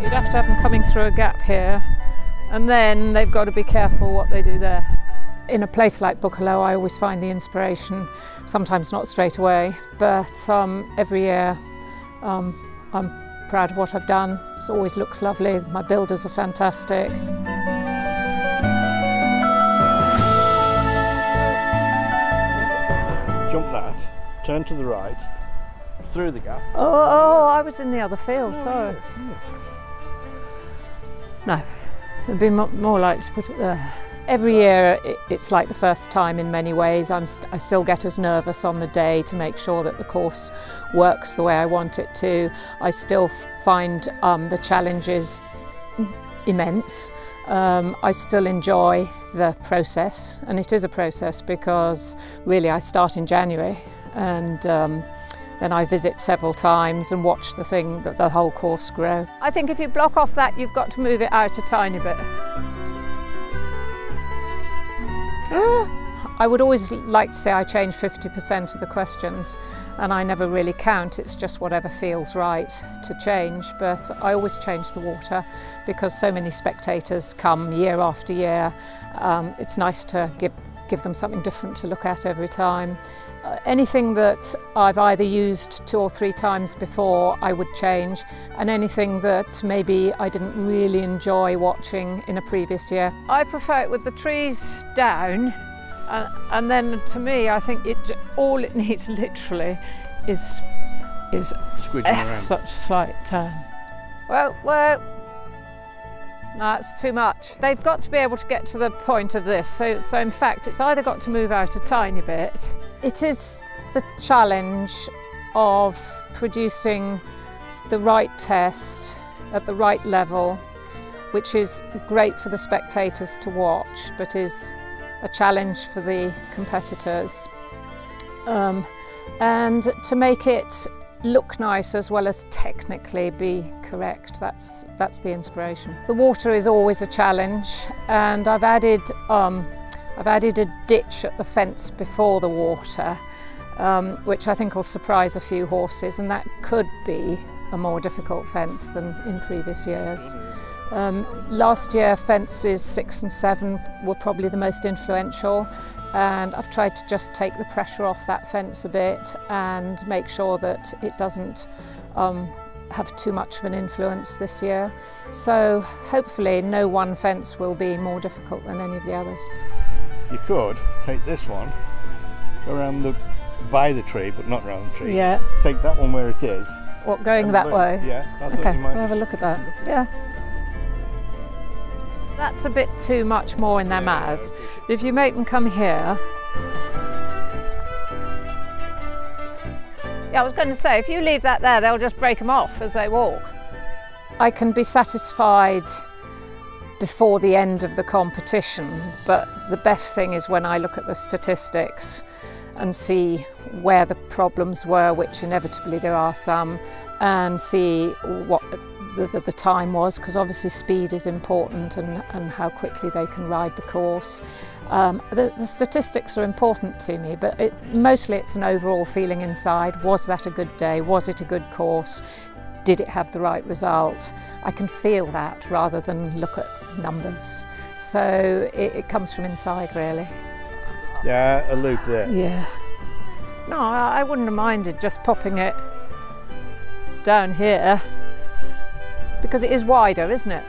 You'd have to have them coming through a gap here, and then they've got to be careful what they do there. In a place like Boekelo, I always find the inspiration, sometimes not straight away, but every year I'm proud of what I've done. It always looks lovely. My builders are fantastic. Jump that, turn to the right, through the gap. Oh, I was in the other field, sorry. No, it'd be more like to put it there. Every year it's like the first time in many ways. I still get as nervous on the day to make sure that the course works the way I want it to. I still find the challenges immense. I still enjoy the process, and it is a process because really I start in January and then I visit several times and watch the whole course grow. I think if you block off that, you've got to move it out a tiny bit. I would always like to say I change 50% of the questions, and I never really count. It's just whatever feels right to change, but I always change the water because so many spectators come year after year. It's nice to give them something different to look at every time. Anything that I've either used 2 or 3 times before I would change, and anything that maybe I didn't really enjoy watching in a previous year. I prefer it with the trees down, and then to me I think all it needs literally is such a slight turn. Well, no, it's too much. They've got to be able to get to the point of this. So in fact, it's either got to move out a tiny bit. It is the challenge of producing the right test at the right level, which is great for the spectators to watch, but is a challenge for the competitors. And to make it look nice as well as technically be correct, that's the inspiration. The water is always a challenge, and I've added a ditch at the fence before the water, which I think will surprise a few horses, and that could be a more difficult fence than in previous years. Last year fences 6 and 7 were probably the most influential, and I've tried to just take the pressure off that fence a bit and make sure that it doesn't have too much of an influence this year. So hopefully no one fence will be more difficult than any of the others. You could take this one, go around by the tree, but not around the tree. Yeah. Take that one where it is. What, going that way? Yeah. Okay, we'll have a look at that. Yeah. That's a bit too much more in their mouths. If you make them come here. Yeah, I was going to say, if you leave that there, they'll just break them off as they walk. I can be satisfied before the end of the competition, but the best thing is when I look at the statistics and see where the problems were, which inevitably there are some, and see what the time was, because obviously speed is important, and how quickly they can ride the course. The statistics are important to me, but mostly it's an overall feeling inside. Was that a good day? Was it a good course? Did it have the right result? I can feel that rather than look at numbers. So it comes from inside, really. Yeah, a loop there. Yeah. No, I wouldn't have minded just popping it down here, because it is wider, isn't it?